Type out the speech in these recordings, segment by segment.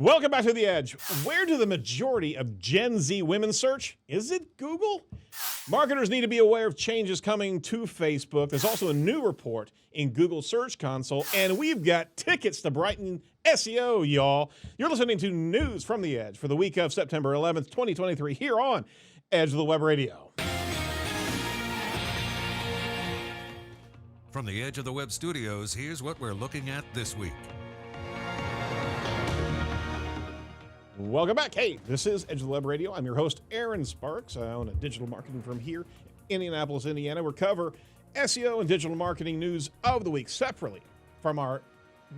Welcome back to The Edge. Where do the majority of Gen Z women search? Is it Google? Marketers need to be aware of changes coming to Facebook. There's also a new report in Google Search Console, and we've got tickets to Brighton SEO, y'all. You're listening to News from The Edge for the week of September 11th, 2023, here on Edge of the Web Radio. From the Edge of the Web studios, here's what we're looking at this week. Welcome back. Hey, this is Edge of the Web Radio. I'm your host, Aaron Sparks. I own a digital marketing firm here in Indianapolis, Indiana. We cover SEO and digital marketing news of the week separately from our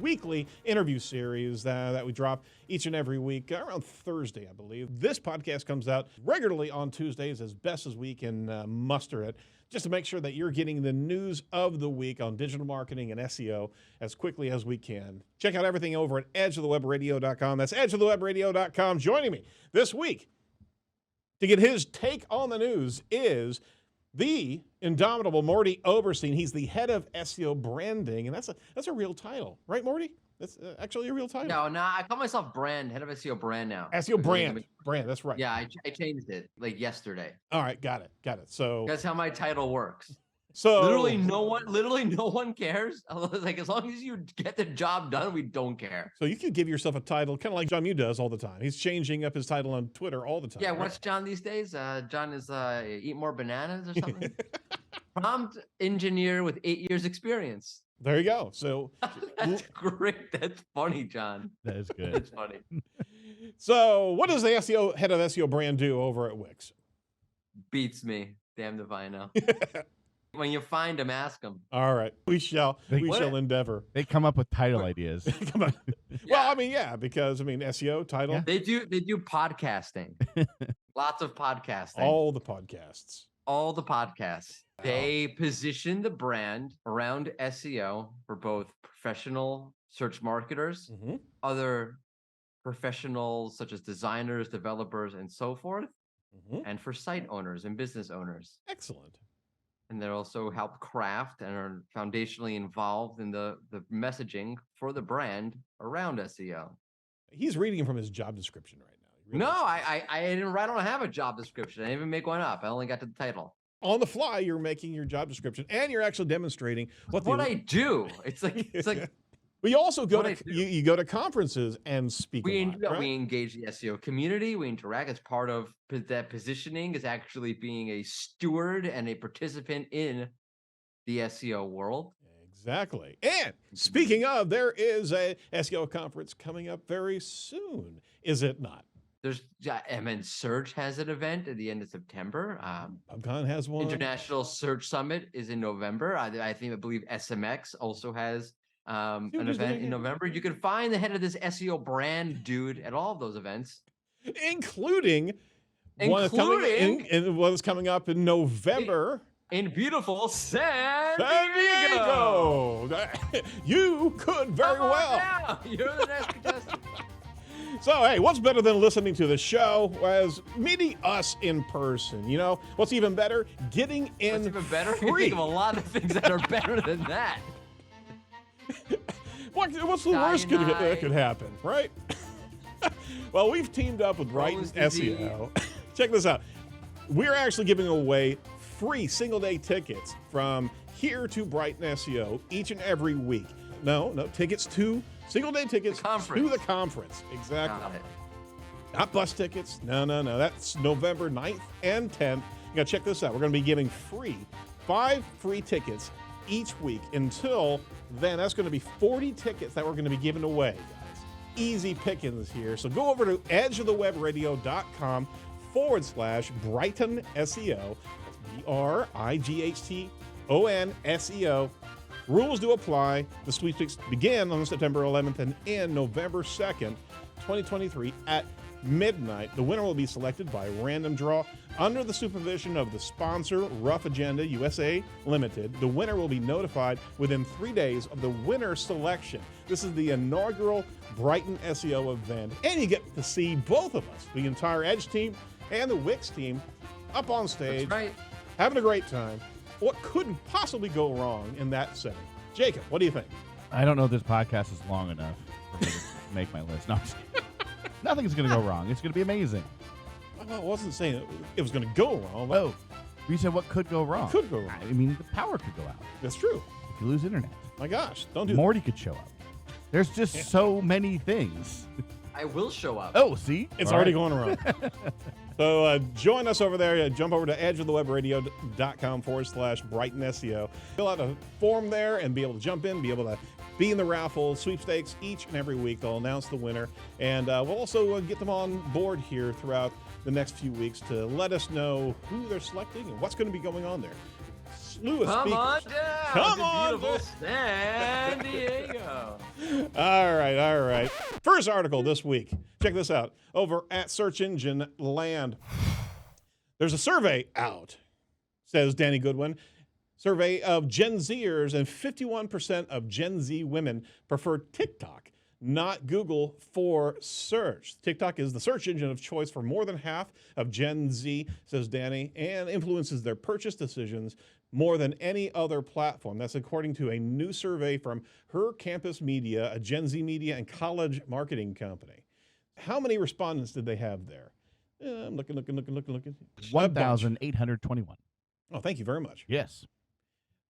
weekly interview series that we drop each and every week around Thursday, I believe. This podcast comes out regularly on Tuesdays as best as we can muster it, just to make sure that you're getting the news of the week on digital marketing and SEO as quickly as we can. Check out everything over at edgeofthewebradio.com. That's edgeofthewebradio.com. Joining me this week to get his take on the news is the indomitable Morty Oberstein. He's the head of SEO branding, and that's a real title, right, Morty? That's actually a real title. No, I call myself head of SEO brand now. SEO brand, that's right. Yeah, I changed it like yesterday. All right, got it. So that's how my title works. So literally no one cares. Like, as long as you get the job done, we don't care. So you could give yourself a title, kind of like John Mew does all the time. He's changing up his title on Twitter all the time. Yeah, right? what's John these days? John is eat more bananas or something. Prompt engineer with 8 years experience. There you go. So that's great. That's funny, John. That is good. That's funny. So what does the head of SEO brand do over at Wix? Beats me. Damned if I know. When you find them, ask them. All right. We shall endeavor. They come up with title ideas. Come on. Yeah. Well, I mean, yeah, because SEO title. Yeah. They do podcasting. Lots of podcasting. All the podcasts. They position the brand around SEO for both professional search marketers, other professionals such as designers, developers, and so forth, and for site owners and business owners. Excellent. And they also help craft and are foundationally involved in the messaging for the brand around SEO. He's reading from his job description right now. No, I don't have a job description. I didn't even make one up. I only got to the title. On the fly, you're making your job description, and you're actually demonstrating what I do. It's like. We also go to you go to conferences and speak. We engage the SEO community. We interact as part of that positioning is actually being a steward and a participant in the SEO world. Exactly. And speaking of, there is a SEO conference coming up very soon, is it not? There's Search has an event at the end of September. PubCon has one. International Search Summit is in November. I believe SMX also has an event in November. You can find the head of this SEO brand dude at all of those events, including one that's coming up in November in beautiful San Diego. You could very well. Now. You're the next contestant. So, hey, what's better than listening to the show as meeting us in person? You know, what's even better? Getting in What's even better? free. You think of a lot of things that are better than that. What's the worst that could happen, right? Well, we've teamed up with Brighton SEO. Check this out. We're actually giving away free single-day tickets from here to Brighton SEO each and every week. No, tickets to single-day tickets to the conference. Exactly. Not bus tickets. No. That's November 9th and 10th. You got to check this out. We're going to be giving 5 free tickets each week until then. That's going to be 40 tickets that we're going to be giving away, guys. Easy pickings here. So go over to edgeofthewebradio.com/Brighton SEO. BRIGHTON SEO. Rules do apply. The sweepstakes begin on September 11th and end November 2nd, 2023 at midnight. The winner will be selected by random draw under the supervision of the sponsor, Rough Agenda USA Limited. The winner will be notified within 3 days of the winner selection. This is the inaugural Brighton SEO event, and you get to see both of us, the entire Edge team and the Wix team, up on stage, having a great time. What could possibly go wrong in that setting? Jacob, what do you think? I don't know if this podcast is long enough for me to make my list. No, I'm just kidding. Nothing's going to go wrong. It's going to be amazing. Well, I wasn't saying it was going to go wrong. But You said what could go wrong? Could go wrong. I mean, the power could go out. That's true. If you lose internet. My gosh, don't do Morty could show up. There's just so many things. I will show up. Oh, see? It's All already right. going around. So join us over there. Jump over to edgeofthewebradio.com/Brighton SEO. Fill out a form there and be able to jump in, be able to be in the raffle sweepstakes each and every week. They'll announce the winner. And we'll also get them on board here throughout the next few weeks to let us know who they're selecting and what's going to be going on there. Slew of Come on speakers. down Come to on beautiful down. San Diego. All right. First article this week. Check this out. Over at Search Engine Land. There's a survey out, says Danny Goodwin. Survey of Gen Zers, and 51% of Gen Z women prefer TikTok, not Google, for search. TikTok is the search engine of choice for more than half of Gen Z, says Danny, and influences their purchase decisions more than any other platform. That's according to a new survey from Her Campus Media, a Gen Z media and college marketing company. How many respondents did they have there? I'm looking. 1,821. Oh, thank you very much. Yes.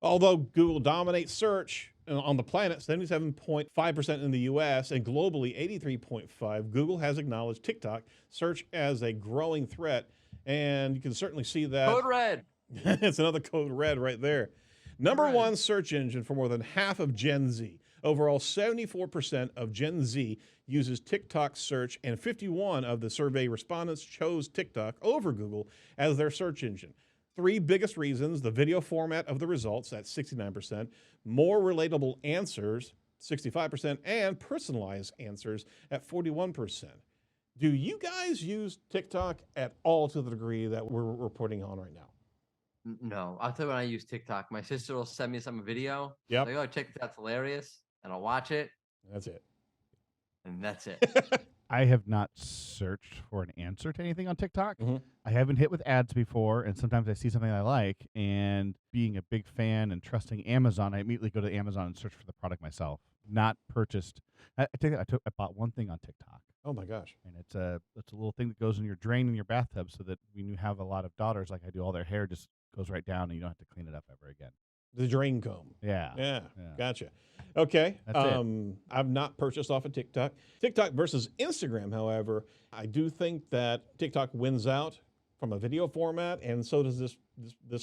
Although Google dominates search on the planet, 77.5% in the U.S. and globally 83.5%, Google has acknowledged TikTok search as a growing threat, and you can certainly see that. Code red. It's another code red right there. Number one search engine for more than half of Gen Z. Overall, 74% of Gen Z uses TikTok search, and 51% of the survey respondents chose TikTok over Google as their search engine. Three biggest reasons: the video format of the results at 69%, more relatable answers, 65%, and personalized answers at 41%. Do you guys use TikTok at all to the degree that we're reporting on right now? No, I'll tell you when I use TikTok. My sister will send me some video. Yep. Like, oh, TikTok's hilarious. And I'll watch it. That's it. And that's it. I have not searched for an answer to anything on TikTok. Mhm. I have been hit with ads before, and sometimes I see something I like, and being a big fan and trusting Amazon, I immediately go to Amazon and search for the product myself. Not purchased. I bought one thing on TikTok, Oh my gosh. and it's a little thing that goes in your drain in your bathtub, so that when you have a lot of daughters like I do, all their hair just goes right down, and you don't have to clean it up ever again. The drain comb. Yeah. Yeah. Gotcha. Okay. That's it. I've not purchased off of TikTok. TikTok versus Instagram, however, I do think that TikTok wins out from a video format, and so does this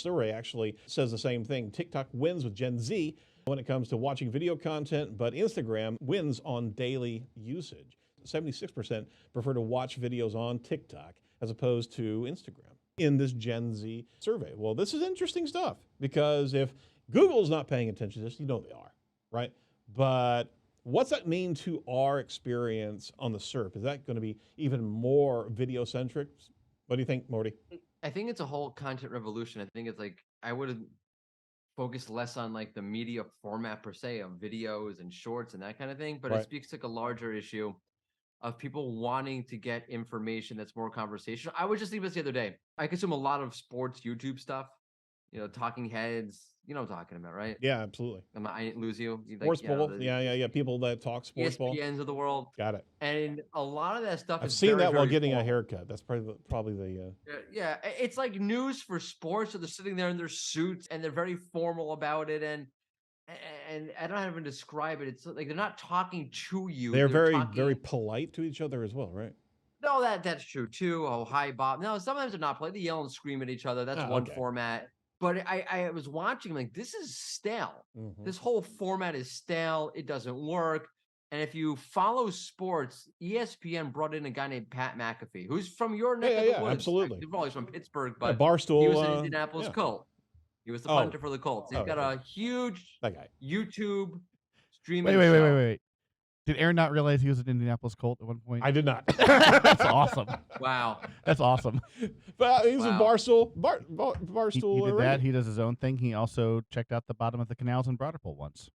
survey actually says the same thing. TikTok wins with Gen Z when it comes to watching video content, but Instagram wins on daily usage. 76% prefer to watch videos on TikTok as opposed to Instagram in this Gen Z survey. Well, this is interesting stuff, because if Google's not paying attention to this, you know they are, right? But what's that mean to our experience on the SERP? Is that going to be even more video-centric? What do you think, Morty? I think it's a whole content revolution. I think it's like I would have focused less on like the media format per se of videos and shorts and that kind of thing, but Right. it speaks to like a larger issue of people wanting to get information that's more conversational. I was just thinking this the other day. I consume a lot of sports YouTube stuff, talking heads. You know what I'm talking about, right? Yeah, absolutely. I didn't lose you. Sports ball. Yeah. People that talk sports ball. ESPNs of the world. Got it. And a lot of that stuff I've is seen very, that while very getting a formal. haircut. That's probably the Yeah, it's like news for sports. So they're sitting there in their suits and they're very formal about it, and I don't know how to even describe it. It's like they're not talking to you. they're very talking, very polite to each other as well, right? No, that's true too. Oh, hi, Bob. No, sometimes they're not polite. They yell and scream at each other. That's one okay. format. But I was watching, like, this is stale. Mhm. This whole format is stale. It doesn't work. And if you follow sports, ESPN brought in a guy named Pat McAfee, who's from your neck of the woods. Absolutely. Well, he's from Pittsburgh, Yeah, but Barstool. he was an Indianapolis Colt. He was the Oh. punter for the Colts. He's got okay. a huge That guy. YouTube streaming Wait. show. Did Aaron not realize he was an Indianapolis Colt at one point? I did not. That's awesome. Wow. That's awesome. But he's a Wow. Barstool. He Barstool. did that. already. He does his own thing. He also checked out the bottom of the canals in Broderpool once.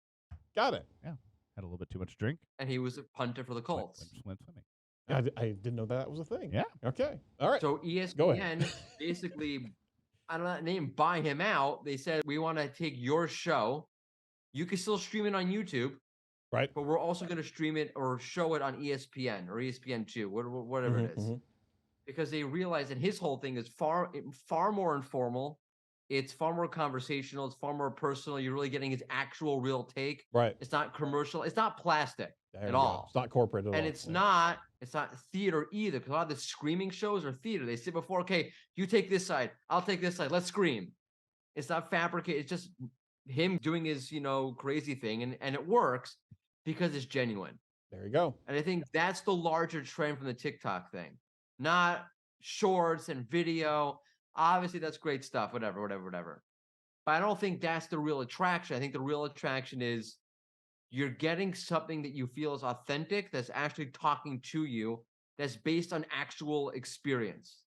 Got it. Had a little bit too much to drink. And he was a punter for the Colts. Went swimming. I didn't know that was a thing. Yeah. Okay. All right. So Go ahead. ESPN basically, I don't know that name, buy him out. They said, we want to take your show. You can still stream it on YouTube, Right. but we're also going to stream it or show it on ESPN or ESPN2, whatever it is. Because they realize that his whole thing is far more informal. It's far more conversational. It's far more personal. You're really getting his actual real take. Right. It's not commercial. It's not plastic at all. It's not corporate at all. And it's not theater either, because a lot of the screaming shows are theater. They sit before, okay, you take this side, I'll take this side, let's scream. It's not fabricated. It's just him doing his, crazy thing, and it works because it's genuine. There you go. And I think that's the larger trend from the TikTok thing, not shorts and video. Obviously, that's great stuff, whatever. But I don't think that's the real attraction. I think the real attraction is you're getting something that you feel is authentic, that's actually talking to you, that's based on actual experience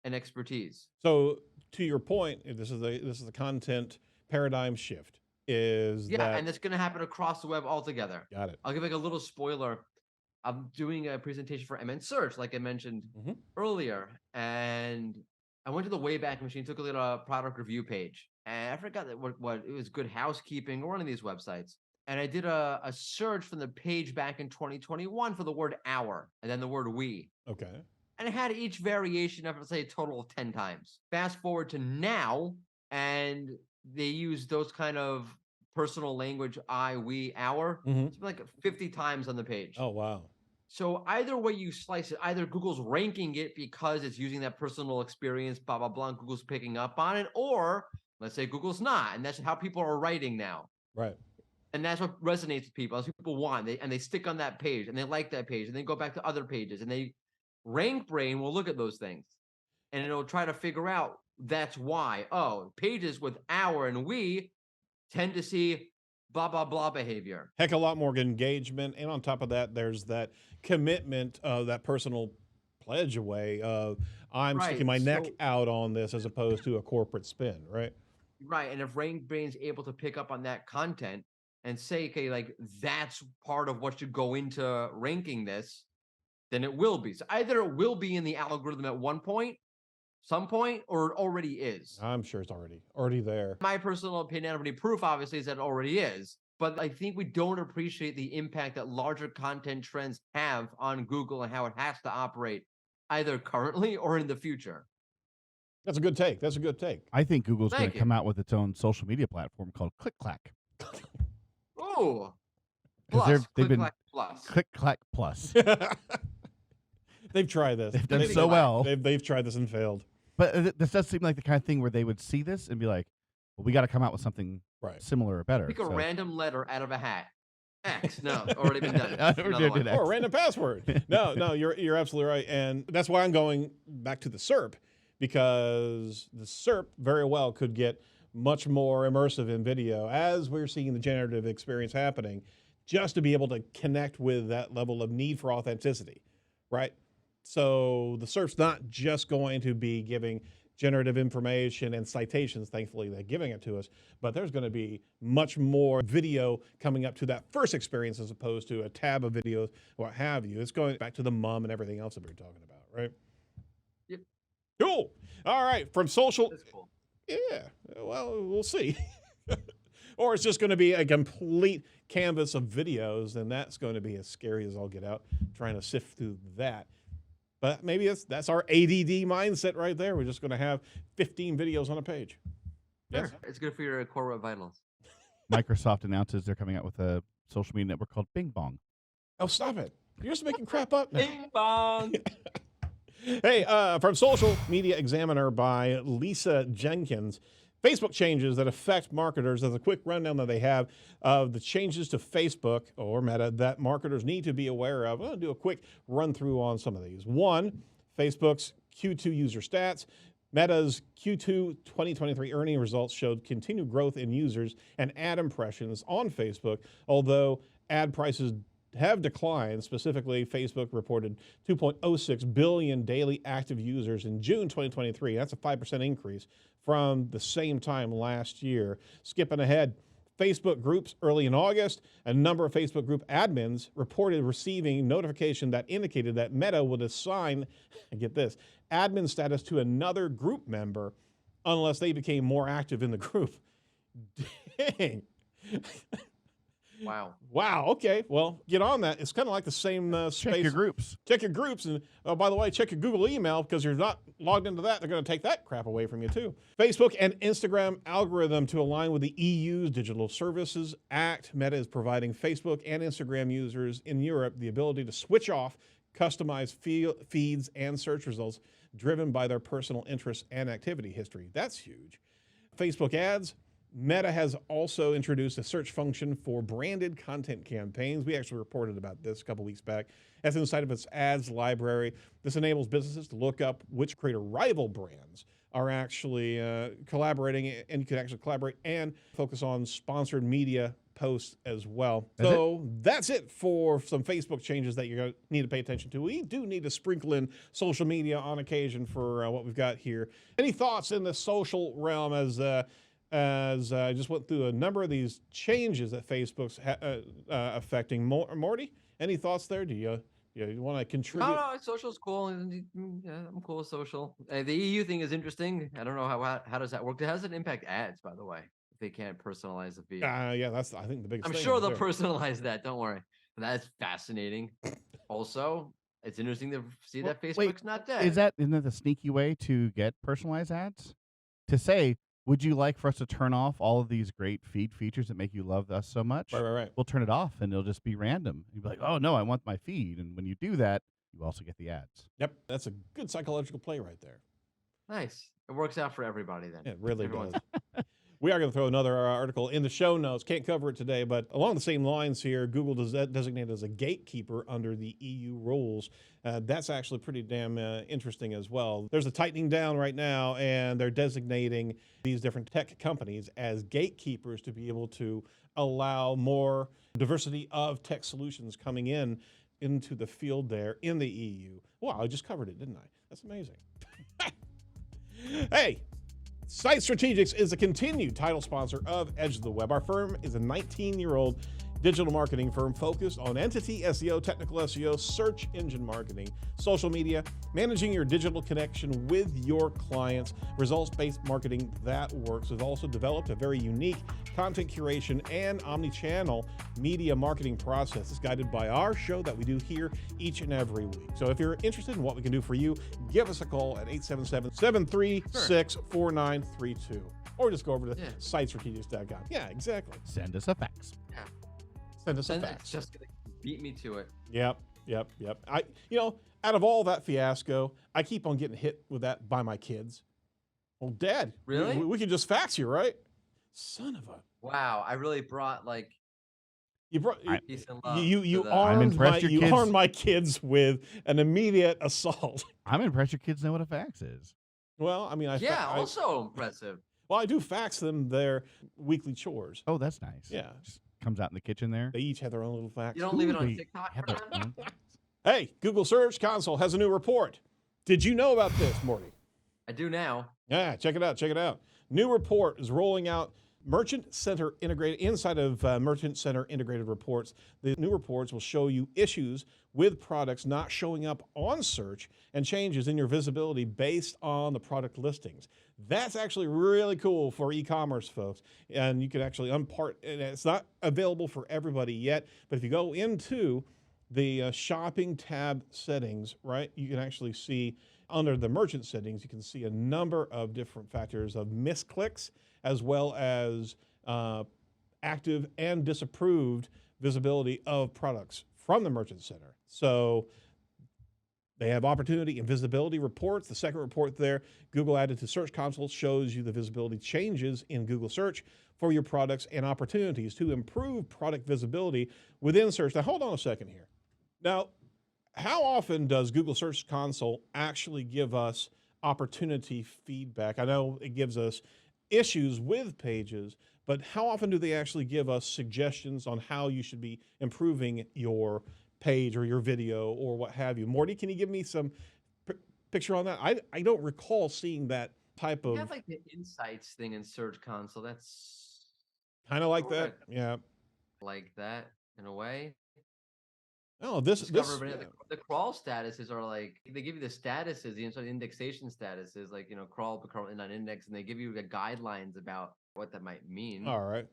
and expertise. So to your point, this is the content paradigm shift. And it's going to happen across the web altogether. Got it. I'll give like a little spoiler. I'm doing a presentation for MN Search, like I mentioned earlier, and I went to the Wayback Machine, took a look at a product review page, and I forgot that what it was, Good Housekeeping or one of these websites. And I did a search from the page back in 2021 for the word hour and then the word we. Okay. And it had each variation of, let's say, a total of 10 times. Fast forward to now, and they use those kind of personal language, I, we, our, it's like 50 times on the page. Oh, wow. So either way you slice it, either Google's ranking it because it's using that personal experience, blah, blah, blah, and Google's picking up on it, or let's say Google's not, and that's how people are writing now. Right. And that's what resonates with people. That's what people want. They stick on that page, and they like that page, and they go back to other pages, and they Rank Brain will look at those things, and it'll try to figure out that's why. Oh, pages with our and we tend to see blah, blah, blah behavior. Heck, a lot more engagement. And on top of that, there's that commitment of that personal pledge away of I'm sticking my neck out on this as opposed to a corporate spin, right? Right. And if Rank Brain's able to pick up on that content and say, okay, like that's part of what should go into ranking this, then it will be. So either it will be in the algorithm at some point, or it already is. I'm sure it's already there. My personal opinion, I don't have any proof, obviously, is that it already is. But I think we don't appreciate the impact that larger content trends have on Google and how it has to operate, either currently or in the future. That's a good take. I think Google's going to come out with its own social media platform called Click Clack. Oh, because they've been Plus. Click Clack Plus. They've tried this. They've done so well. They've tried this and failed. But this does seem like the kind of thing where they would see this and be like, well, we got to come out with something similar or better. Pick a random letter out of a hat. X. No, already been done. Or a random password. No, you're absolutely right. And that's why I'm going back to the SERP, because the SERP very well could get much more immersive in video as we're seeing the generative experience happening, just to be able to connect with that level of need for authenticity, right? So the SERP's not just going to be giving generative information and citations, thankfully they're giving it to us, but there's going to be much more video coming up to that first experience as opposed to a tab of videos, what have you. It's going back to the mum and everything else that we're talking about, right? Yep. Cool. All right, from social. That's cool. Yeah, well, we'll see. Or it's just going to be a complete canvas of videos, and that's going to be as scary as all get out, trying to sift through that. But maybe that's our ADD mindset right there. We're just going to have 15 videos on a page. Yes. Sure. It's good for your corporate vitals. Microsoft announces they're coming out with a social media network called Bing Bong. Oh, stop it. You're just making crap up now. Bing Bong. Hey, from Social Media Examiner by Lisa Jenkins, Facebook changes that affect marketers. There's a quick rundown that they have of the changes to Facebook or Meta that marketers need to be aware of. I'll do a quick run through on some of these. One, Facebook's Q2 user stats. Meta's Q2 2023 earning results showed continued growth in users and ad impressions on Facebook, although ad prices have declined. Specifically, Facebook reported 2.06 billion daily active users in June 2023. That's a 5% increase from the same time last year. Skipping ahead, Facebook groups early in August, a number of Facebook group admins reported receiving notification that indicated that Meta would assign, get this, admin status to another group member unless they became more active in the group. Dang. Wow. Wow. Okay. Well, get on that. It's kind of like the same Check space. your groups. Check your groups. And oh, by the way, check your Google email because you're not logged into that. They're going to take that crap away from you too. Facebook and Instagram algorithm to align with the EU's Digital Services Act. Meta is providing Facebook and Instagram users in Europe the ability to switch off customized feeds and search results driven by their personal interests and activity history. That's huge. Facebook ads. Meta has also introduced a search function for branded content campaigns. We actually reported about this a couple weeks back. As inside of its ads library, this enables businesses to look up which creator rival brands are actually collaborating, and you can actually collaborate and focus on sponsored media posts as well. That's it for some Facebook changes that you're going to need to pay attention to. We do need to sprinkle in social media on occasion for what we've got here. Any thoughts in the social realm as I just went through a number of these changes that Facebook's affecting? Morty, any thoughts there? Do you want to contribute? No, social's cool. Yeah, I'm cool with social. The EU thing is interesting. I don't know how does that work. How does it impact ads, by the way, if they can't personalize the feed? Yeah, that's I think the biggest I'm thing. sure they'll personalize that. Don't worry. That's fascinating. Also, it's interesting to see that Facebook's not dead. Isn't that the sneaky way to get personalized ads? To say, would you like for us to turn off all of these great feed features that make you love us so much? Right. We'll turn it off and it'll just be random. You'll be like, oh no, I want my feed. And when you do that, you also get the ads. Yep, that's a good psychological play right there. Nice. It works out for everybody then. It really does. We are going to throw another article in the show notes. Can't cover it today, but along the same lines here, Google does that designated as a gatekeeper under the EU rules. That's actually pretty damn interesting as well. There's a tightening down right now, and they're designating these different tech companies as gatekeepers to be able to allow more diversity of tech solutions coming into the field there in the EU. Wow, I just covered it, didn't I? That's amazing. Hey. Site Strategics is a continued title sponsor of Edge of the Web. Our firm is a 19-year-old digital marketing firm focused on entity SEO, technical SEO, search engine marketing, social media, managing your digital connection with your clients, results-based marketing that works. We've also developed a very unique content curation and omni-channel media marketing process. It's guided by our show that we do here each and every week. So if you're interested in what we can do for you, give us a call at 877-736-4932. Or just go over to sitestrategics.com. Yeah, exactly. Send us a fax. Yeah. Send us a fax. It's just gonna beat me to it. Yep. Out of all that fiasco, I keep on getting hit with that by my kids. Well, Dad, really? We can just fax you, right? Son of a. Wow, I really brought like. You brought peace and love you to armed my kids with an immediate assault. I'm impressed your kids know what a fax is. Well, I mean, also impressive. Well, I do fax them their weekly chores. Oh, that's nice. Yeah. Just comes out in the kitchen there. They each have their own little fax. You don't leave it on TikTok? Hey, Google Search Console has a new report. Did you know about this, Morty? I do now. Yeah, check it out. New report is rolling out Merchant Center integrated inside of Merchant Center integrated reports. The new reports will show you issues with products not showing up on search and changes in your visibility based on the product listings. That's actually really cool for e-commerce folks, and you can actually and it's not available for everybody yet, but if you go into the shopping tab settings, right, you can actually see under the merchant settings, you can see a number of different factors of misclicks as well as active and disapproved visibility of products from the Merchant Center. So they have opportunity and visibility reports. The second report there, Google added to Search Console, shows you the visibility changes in Google search for your products and opportunities to improve product visibility within search. Now, hold on a second here. Now, how often does Google Search Console actually give us opportunity feedback? I know it gives us issues with pages, but how often do they actually give us suggestions on how you should be improving your page or your video or what have you? Morty, can you give me some picture on that? I don't recall seeing that type of. You have like the insights thing in Search Console. That's kind of like that, yeah. Like that in a way. Oh, the crawl statuses are like, they give you the statuses, the indexation statuses, like, crawl in an index, and they give you the guidelines about what that might mean. All right.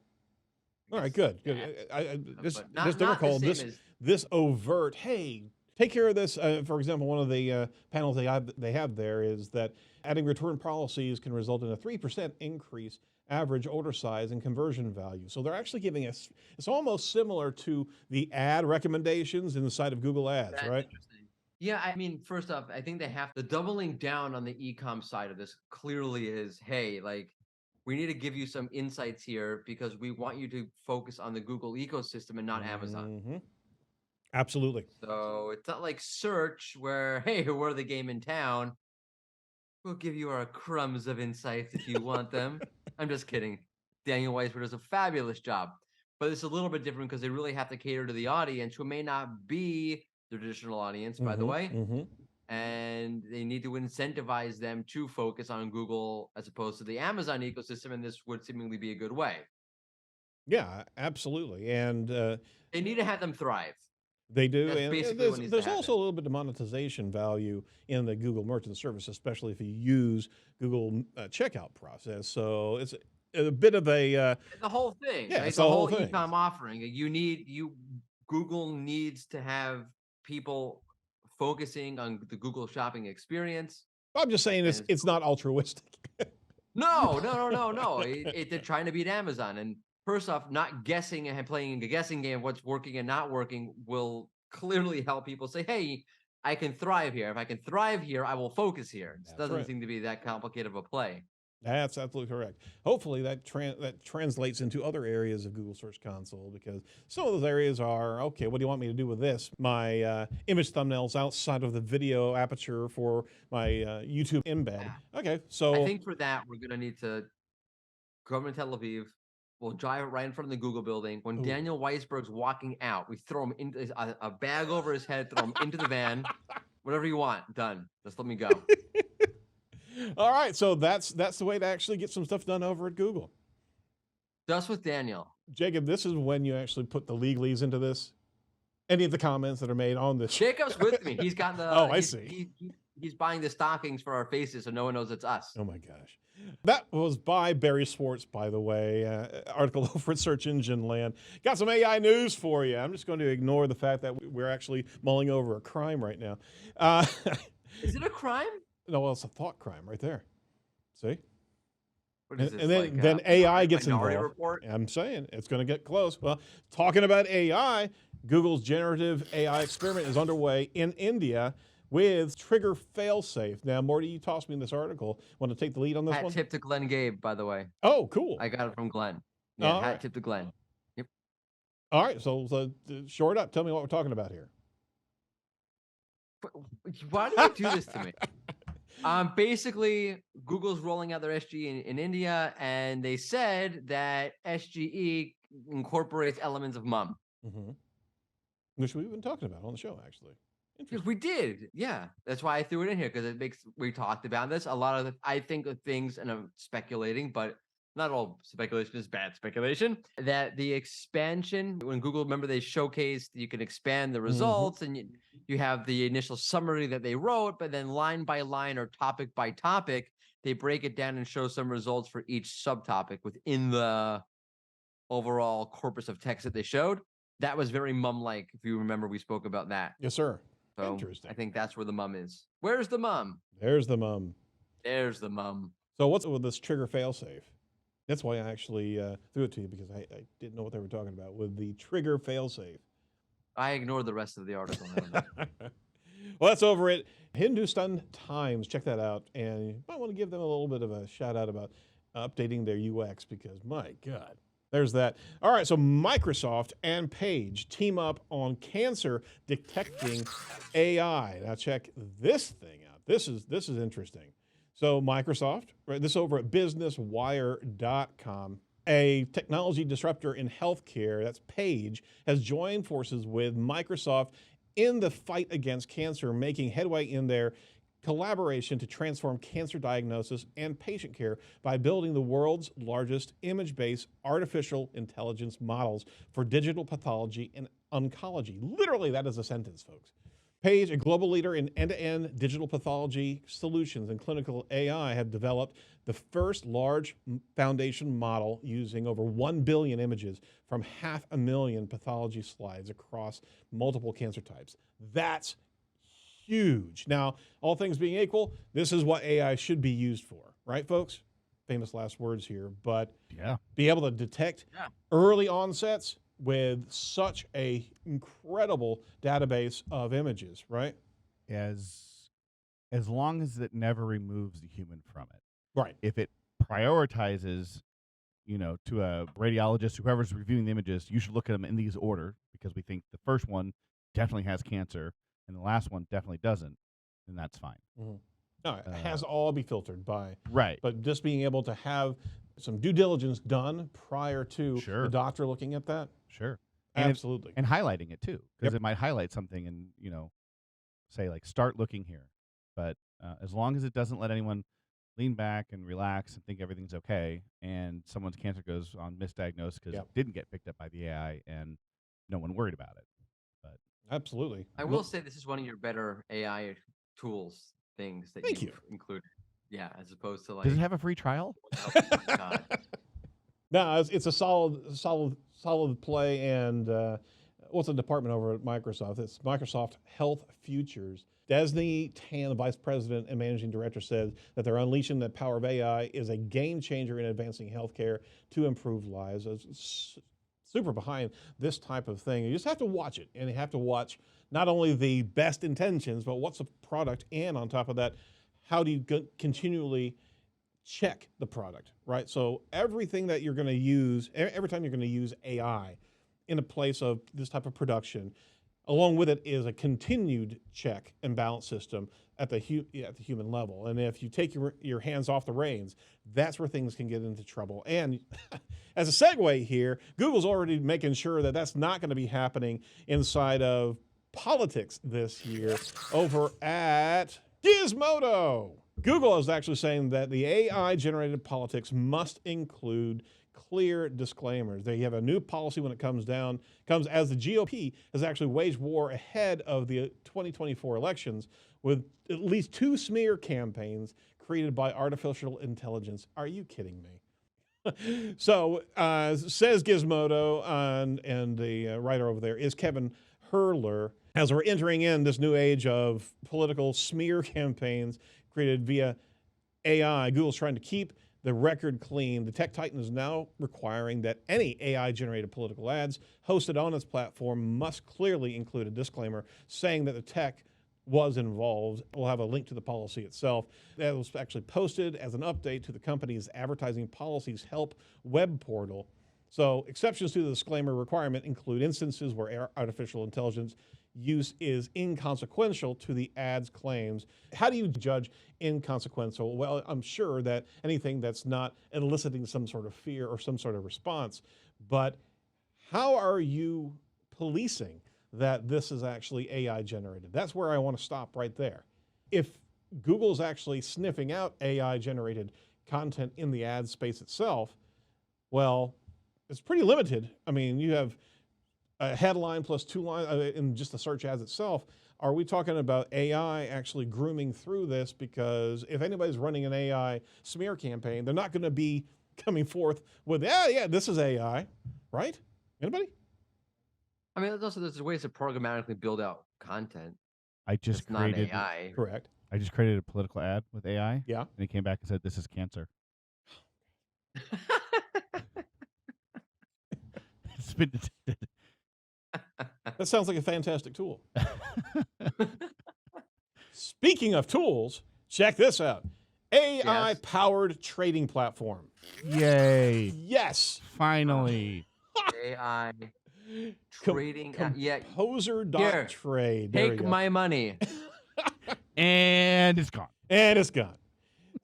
All right, guess good. that, This but this not the Democall, same as this overt, hey, take care of this. For example, one of the panels they have there is that adding return policies can result in a 3% increase average order size and conversion value. So they're actually giving us, it's almost similar to the ad recommendations inside of Google Ads, that's right? interesting. Yeah, I mean, first off, I think they have the doubling down on the e-com side of this clearly is, hey, like we need to give you some insights here because we want you to focus on the Google ecosystem and not Amazon. Mm-hmm. Absolutely. So it's not like search where, hey, we're the game in town. We'll give you our crumbs of insights if you want them. I'm just kidding. Daniel Weisberg does a fabulous job. But it's a little bit different because they really have to cater to the audience who may not be the traditional audience, by the way. Mm-hmm. And they need to incentivize them to focus on Google as opposed to the Amazon ecosystem. And this would seemingly be a good way. Yeah, absolutely. And They need to have them thrive. they do, That's and basically what needs to there's happen. also a little bit of monetization value in the Google Merchant Service, especially if you use Google checkout process. So it's a bit of a The whole thing, yeah, right? it's The the whole whole thing. e-com offering. Google needs to have people focusing on the Google shopping experience. I'm just saying And it's not altruistic. no. They're trying to beat Amazon. And first off, not guessing and playing a guessing game of what's working and not working will clearly help people say, hey, I can thrive here. If I can thrive here, I will focus here. It That's doesn't right. seem to be that complicated of a play. That's absolutely correct. Hopefully that translates into other areas of Google Search Console, because some of those areas are, okay, what do you want me to do with this? My image thumbnails outside of the video aperture for my YouTube embed. Yeah. Okay, so I think for that, we're going to need to come to Tel Aviv. We'll drive it right in front of the Google building. When Ooh. Daniel Weisberg's walking out, we throw him into a bag over his head, throw him into the van. Whatever you want, done. Just let me go. All right, so that's the way to actually get some stuff done over at Google. Just with Daniel. Jacob, this is when you actually put the legalese into this. Any of the comments that are made on this. Jacob's with me. He's got the. Oh, I see. He's buying the stockings for our faces, so no one knows it's us. Oh my gosh. That was by Barry Swartz, by the way. Article over at Search Engine Land. Got some AI news for you. I'm just going to ignore the fact that we're actually mulling over a crime right now. Is it a crime? No, well, it's a thought crime right there. See? What is this, And then, like, then AI gets Minority involved. Report? I'm saying it's going to get close. Well, talking about AI, Google's generative AI experiment is underway in India with trigger failsafe. Now, Morty, you tossed me in this article. Want to take the lead on this Hat one? tip to Glenn Gabe, by the way. Oh, cool. I got it from Glenn. Yeah, All hat right. tip to Glenn. Yep. All right, so short up. Tell me what we're talking about here. Why do you do this to me? Basically, Google's rolling out their SGE in India, and they said that SGE incorporates elements of mum. Mm-hmm. Which we've been talking about on the show, actually. Because we did, yeah. That's why I threw it in here, because we talked about this. A lot of I think of things, and I'm speculating, but not all speculation is bad speculation, that the expansion, when Google, remember they showcased, you can expand the results, and you have the initial summary that they wrote, but then line by line or topic by topic, they break it down and show some results for each subtopic within the overall corpus of text that they showed. That was very mum-like. If you remember, we spoke about that. Yes, sir. So Interesting. I think that's where the mum is. Where's the mum? There's the mum. There's the mum. So what's with this trigger failsafe? That's why I actually threw it to you, because I didn't know what they were talking about with the trigger failsafe. I ignored the rest of the article. Well, that's over at Hindustan Times. Check that out. And you might want to give them a little bit of a shout out about updating their UX, because my God, there's that. All right, so Microsoft and Paige team up on cancer detecting AI. Now check this thing out. This is interesting. So Microsoft, right, this over at businesswire.com, a technology disruptor in healthcare, that's Paige, has joined forces with Microsoft in the fight against cancer, making headway in their collaboration to transform cancer diagnosis and patient care by building the world's largest image-based artificial intelligence models for digital pathology and oncology. Literally, that is a sentence, folks. Paige, a global leader in end-to-end digital pathology solutions and clinical AI, have developed the first large foundation model using over 1 billion images from 500,000 pathology slides across multiple cancer types. That's huge. Now, all things being equal, this is what AI should be used for, right, folks? Famous last words here, but Yeah. be able to detect early onsets with such a incredible database of images, right? As long as it never removes the human from it. Right. If it prioritizes, to a radiologist, whoever's reviewing the images, you should look at them in these order because we think the first one definitely has cancer and the last one definitely doesn't, then that's fine. Mm-hmm. No, it has to all be filtered by. Right. But just being able to have some due diligence done prior to the doctor looking at that. Sure. Absolutely. And highlighting it too, because it might highlight something and, say like, start looking here. But as long as it doesn't let anyone lean back and relax and think everything's okay, and someone's cancer goes on misdiagnosed because it didn't get picked up by the AI and no one worried about it. But absolutely. I will say this is one of your better AI tools things that you've included. Yeah, as opposed to like. Does it have a free trial? Oh my God. No, it's a solid play. And what's the department over at Microsoft? It's Microsoft Health Futures. Desney Tan, the vice president and managing director, said that they're unleashing the power of AI is a game changer in advancing healthcare to improve lives. It's super behind this type of thing. You just have to watch it, and you have to watch not only the best intentions, but what's the product, and on top of that, how do you continually check the product, right? So everything that you're going to use, every time you're going to use AI in a place of this type of production, along with it is a continued check and balance system at the human level. And if you take your hands off the reins, that's where things can get into trouble. And as a segue here, Google's already making sure that that's not going to be happening inside of politics this year over at Gizmodo. Google is actually saying that the AI-generated politics must include clear disclaimers. They have a new policy when it comes as the GOP has actually waged war ahead of the 2024 elections with at least 2 smear campaigns created by artificial intelligence. Are you kidding me? So, says Gizmodo, and the writer over there is Kevin Hurler. As we're entering in this new age of political smear campaigns created via AI, Google's trying to keep the record clean. The tech titan is now requiring that any AI-generated political ads hosted on its platform must clearly include a disclaimer saying that the tech was involved. We'll have a link to the policy itself. That was actually posted as an update to the company's advertising policies help web portal. So exceptions to the disclaimer requirement include instances where artificial intelligence use is inconsequential to the ad's claims. How do you judge inconsequential? Well, I'm sure that anything that's not eliciting some sort of fear or some sort of response, but how are you policing that this is actually AI generated? That's where I want to stop right there. If Google's actually sniffing out AI generated content in the ad space itself, well, it's pretty limited. I mean, you have a headline plus 2 lines in just the search ads itself. Are we talking about AI actually grooming through this? Because if anybody's running an AI smear campaign, they're not going to be coming forth with, this is AI, right? Anybody? I mean, also there's ways to programmatically build out content. I just created AI. Correct. I just created a political ad with AI. Yeah. And it came back and said, "This is cancer." It's been detected. That sounds like a fantastic tool. Speaking of tools, check this out. AI-powered trading platform. Yay. Yes. Finally. AI trading. Composer.trade. Take my money. And it's gone. And it's gone.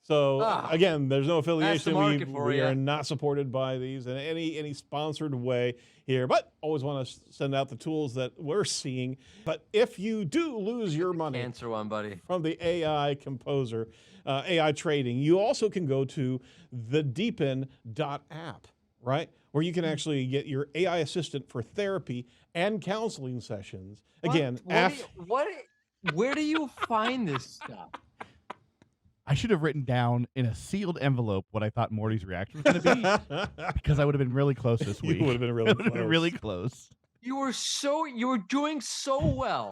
So again, there's no affiliation. We are not supported by these in any sponsored way here, but always want to send out the tools that we're seeing. But if you do lose your money answer one, buddy, from the AI Composer, AI trading, you also can go to the Deepen.app, right? Where you can actually get your AI assistant for therapy and counseling sessions. Again, what Where do you find this stuff? I should have written down in a sealed envelope what I thought Morty's reaction was going to be, because I would have been really close this week. You would have been really I would have been really close. You were doing so well.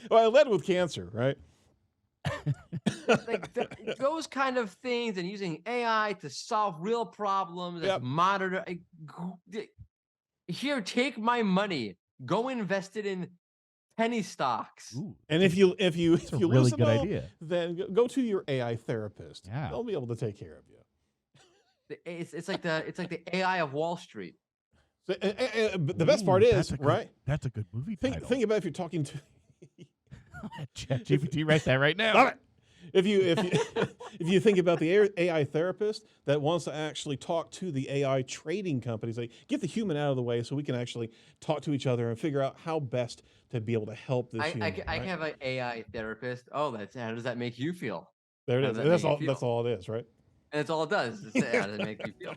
Well, I led with cancer, right? Like those kind of things, and using AI to solve real problems, Yep. monitor. Here, take my money. Go invest it in penny stocks. Ooh, And if you that's a lose really them good all, idea. then go to your AI therapist. Yeah. They'll be able to take care of you. It's like the AI of Wall Street. So, but the best part is, right? That's a good movie title. Think about if you're talking to ChatGPT, write that right now. Stop it. If you think about the AI therapist that wants to actually talk to the AI trading companies, like get the human out of the way so we can actually talk to each other and figure out how best to be able to help this human. I can have an AI therapist. Oh, how does that make you feel? There it How is. does that That's make you all. feel? That's all it is, right? And that's all it does. It's how does it make you feel?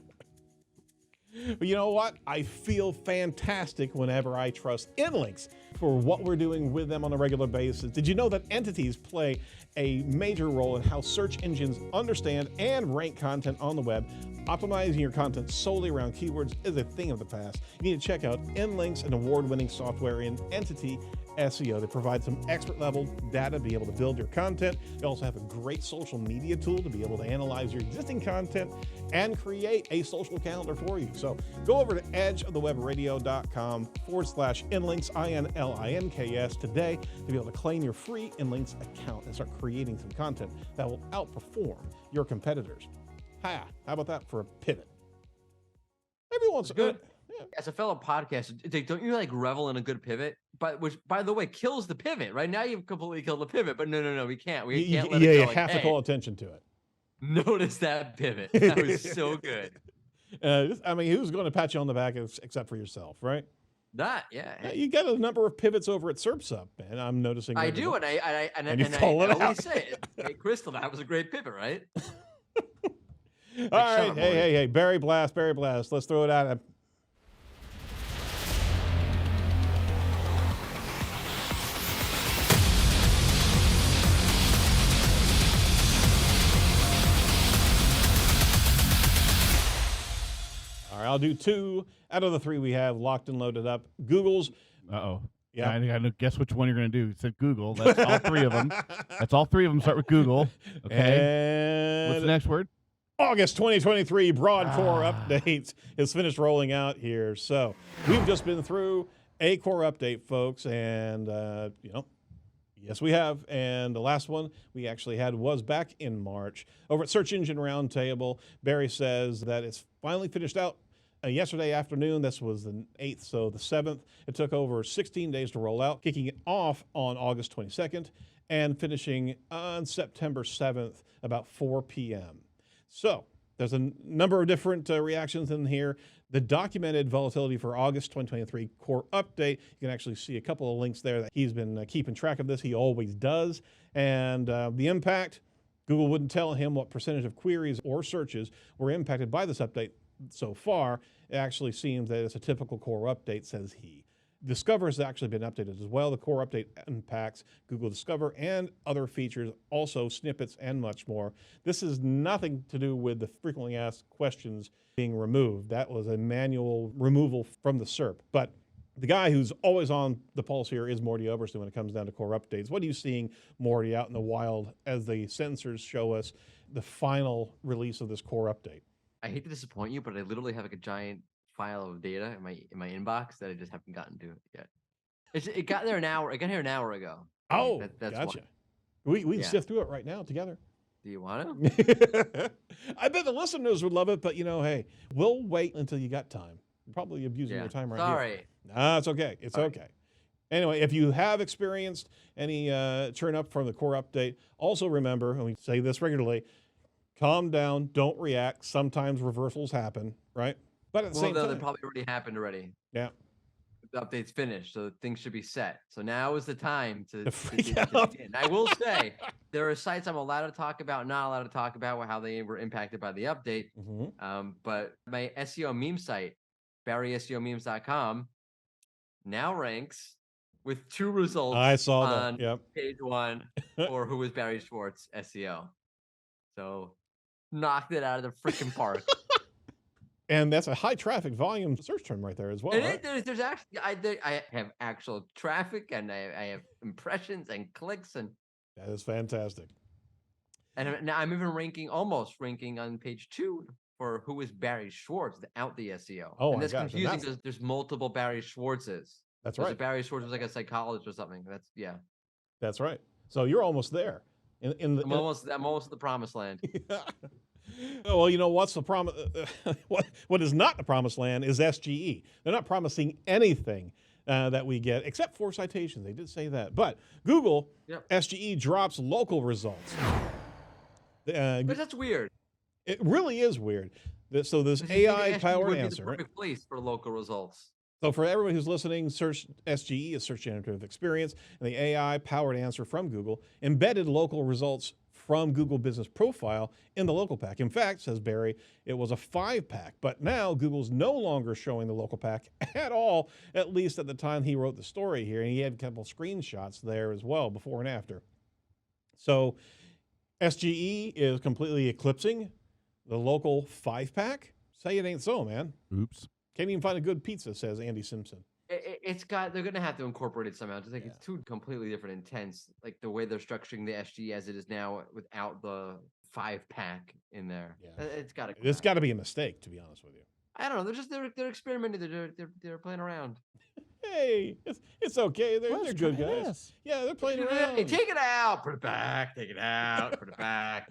But you know what? I feel fantastic whenever I trust Inlinks for what we're doing with them on a regular basis. Did you know that entities play a major role in how search engines understand and rank content on the web? Optimizing your content solely around keywords is a thing of the past. You need to check out Inlinks, an award-winning software in entity SEO. They provide some expert level data to be able to build your content. They also have a great social media tool to be able to analyze your existing content and create a social calendar for you. So go over to edgeofthewebradio.com/Inlinks, INLINKS today to be able to claim your free Inlinks account and start creating some content that will outperform your competitors. How about that for a pivot? Everyone's Good. Yeah. As a fellow podcaster, don't you like revel in a good pivot? But which, by the way, kills the pivot. Right now, you've completely killed the pivot. But no, we can't. We can't let it go. You Like, have to hey, call attention to it. notice that pivot. That was so good. I mean, who's going to pat you on the back except for yourself, right? Yeah. You got a number of pivots over at SerpSup, and I'm noticing. I do, and I always say it. Hey, Crystal, that was a great pivot, right? All right, hey, Barry Blast. Let's throw it out. All right, I'll do 2 out of the 3 we have locked and loaded up. Google's. Uh-oh. Yeah. I know. Guess which one you're going to do. You said Google. That's all 3 of them. That's all 3 of them start with Google. Okay. And what's the next word? August 2023 broad core updates is finished rolling out here. So we've just been through a core update, folks, and yes, we have. And the last one we actually had was back in March over at Search Engine Roundtable. Barry says that it's finally finished out yesterday afternoon. This was the 8th, so the 7th. It took over 16 days to roll out, kicking it off on August 22nd and finishing on September 7th about 4 p.m. So there's a number of different reactions in here. The documented volatility for August 2023 core update, you can actually see a couple of links there that he's been keeping track of this. He always does. And the impact, Google wouldn't tell him what percentage of queries or searches were impacted by this update so far. It actually seems that it's a typical core update, says he. Discover has actually been updated as well. The core update impacts Google Discover and other features, also snippets and much more. This is nothing to do with the frequently asked questions being removed. That was a manual removal from the SERP. But the guy who's always on the pulse here is Morty Oberstein when it comes down to core updates. What are you seeing, Morty, out in the wild as the sensors show us the final release of this core update? I hate to disappoint you, but I literally have like a giant file of data in my inbox that I just haven't gotten to yet. It got there an hour. It got here an hour ago. Oh, that's gotcha. Why. We can sift through it right now together. Do you want to? I bet the listeners would love it, but hey, we'll wait until you got time. You're probably abusing your time right here. Sorry. Nah, it's okay. It's okay. Anyway, if you have experienced any churn up from the core update, also remember, and we say this regularly, calm down, don't react. Sometimes reversals happen, right? But at the same time, they probably already happened already. Yeah. The update's finished, so things should be set. So now is the time to freak out. begin. I will say there are sites I'm allowed to talk about, not allowed to talk about how they were impacted by the update. But my SEO meme site, BarrySEOmemes.com, now ranks with 2 results. I saw that. on Yep. page 1 for who was Barry Schwartz SEO. So knocked it out of the freaking park. And that's a high traffic volume search term right there as well. Right? There's actually I have actual traffic, and I have impressions and clicks, and That is fantastic. And now I'm even almost ranking on page 2 for who is Barry Schwartz without the SEO. Oh, and my that's gosh, and confusing that's- because there's multiple Barry Schwartzes. That's There's right. a Barry Schwartz was like a psychologist or something. That's right. So you're almost there. I'm almost at the promised land. Well, you know what's the promise? What is not the promised land is SGE. They're not promising anything that we get except for citations. They did say that, but Google SGE drops local results. But that's weird. It really is weird. So this AI-powered answer. The perfect place for local results. So for everyone who's listening, search SGE is search generative experience, and the AI-powered answer from Google embedded local results from Google Business Profile in the local pack. In fact, says Barry, it was a 5-pack, but now Google's no longer showing the local pack at all, at least at the time he wrote the story here, and he had a couple screenshots there as well, before and after. So SGE is completely eclipsing the local 5-pack? Say it ain't so, man. Oops. Can't even find a good pizza, says Andy Simpson. They're going to have to incorporate it somehow. Just like it's 2 completely different intents, like the way they're structuring the SGE as it is now without the 5-pack in there. Yeah. It's got to be a mistake, to be honest with you. I don't know. They're experimenting. They're playing around. Hey, it's okay. They're good guys. This. Yeah, they're playing around. Hey, take it out. Put it back. Take it out. Put it back.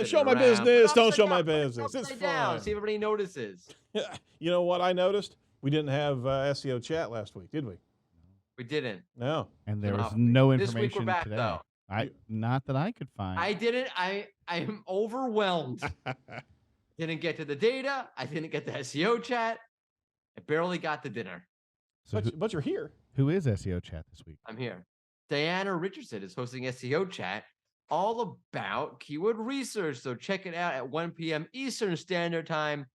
Show my business. Don't show my business. It's fine. See if everybody notices. You know what I noticed? We didn't have SEO chat last week, did we? We didn't. No. And there was no information this week we're back, today. Though. Not that I could find. I didn't. I am overwhelmed. Didn't get to the data. I didn't get the SEO chat. I barely got the dinner. So but you're here. Who is SEO chat this week? I'm here. Diana Richardson is hosting SEO chat all about keyword research. So check it out at 1 p.m. Eastern Standard Time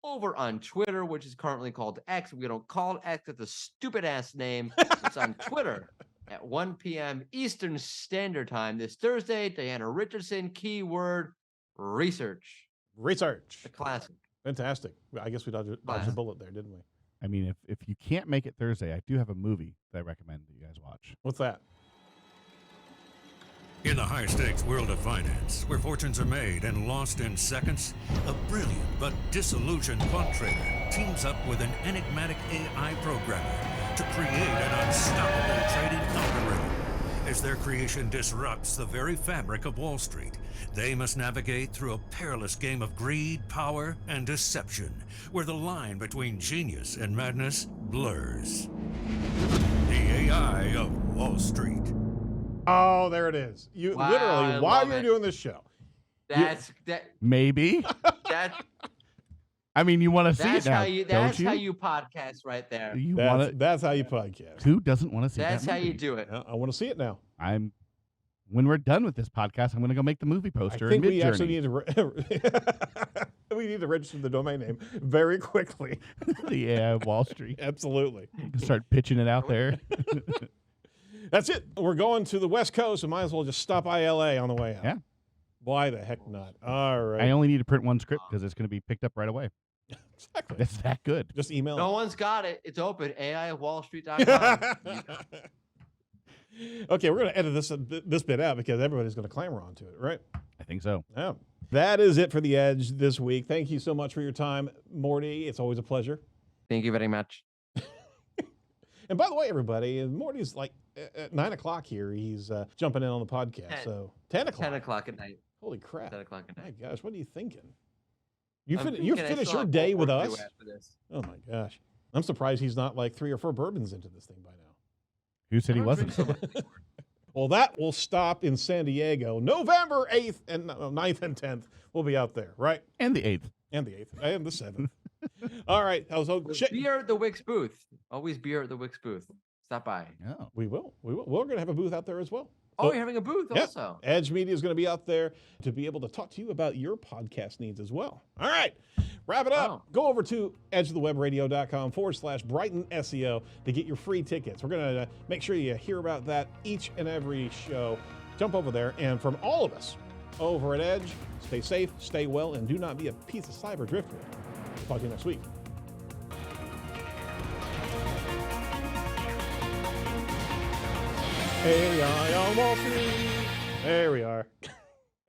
over on Twitter, which is currently called X. We don't call it X. It's a stupid ass name. It's on Twitter at 1 p.m. Eastern Standard Time this Thursday. Diana Richardson, keyword research. Research. A classic. Fantastic. I guess we dodged a bullet there, didn't we? I mean, if you can't make it Thursday, I do have a movie that I recommend that you guys watch. What's that? In the high-stakes world of finance, where fortunes are made and lost in seconds, a brilliant but disillusioned quant trader teams up with an enigmatic AI programmer to create an unstoppable trading algorithm. As their creation disrupts the very fabric of Wall Street, they must navigate through a perilous game of greed, power, and deception, where the line between genius and madness blurs. The AI of Wall Street. Oh, there it is. You literally, while you're doing this show. Maybe. I mean, you want to see it now, That's how you podcast right there. That's how you podcast. Who doesn't want to see That's that how you do it. I want to see it now. When we're done with this podcast, I'm going to go make the movie poster. I think we actually need to we need to register the domain name very quickly. Yeah, Wall Street. Absolutely. Start pitching it out there. That's it. We're going to the West Coast, and might as well just stop by LA on the way out. Yeah. Why the heck not? All right. I only need to print one script because it's going to be picked up right away. Exactly. That's that good. Just email No one's got it. It's open. AI@wallstreet.com. Okay, we're going to edit this bit out because everybody's going to clamor onto it, right? I think so. Yeah. That is it for The Edge this week. Thank you so much for your time, Morty. It's always a pleasure. Thank you very much. And by the way, everybody, Morty's like at 9 o'clock here. He's jumping in on the podcast. So 10 o'clock. 10 o'clock at night. Holy crap. 10 o'clock at night. My gosh, what are you thinking? You finish your day with us? Oh my gosh. I'm surprised he's not like 3 or 4 bourbons into this thing by now. Who said he wasn't? Well, that will stop in San Diego November 8th and 9th and 10th. We'll be out there, right? And the 8th. And the 8th. And the 7th. All right. Beer at the Wix booth. Always beer at the Wix booth. Stop by. Oh. We will. We're going to have a booth out there as well. Oh, So- you're having a booth Yeah. also. Edge Media is going to be out there to be able to talk to you about your podcast needs as well. All right, wrap it up. Wow. Go over to edgeofthewebradio.com/Brighton SEO to get your free tickets. We're going to make sure you hear about that each and every show. Jump over there. And from all of us over at Edge, stay safe, stay well, and do not be a piece of cyber driftwood. We'll talk to you next week. AI on Wall Street. There we are.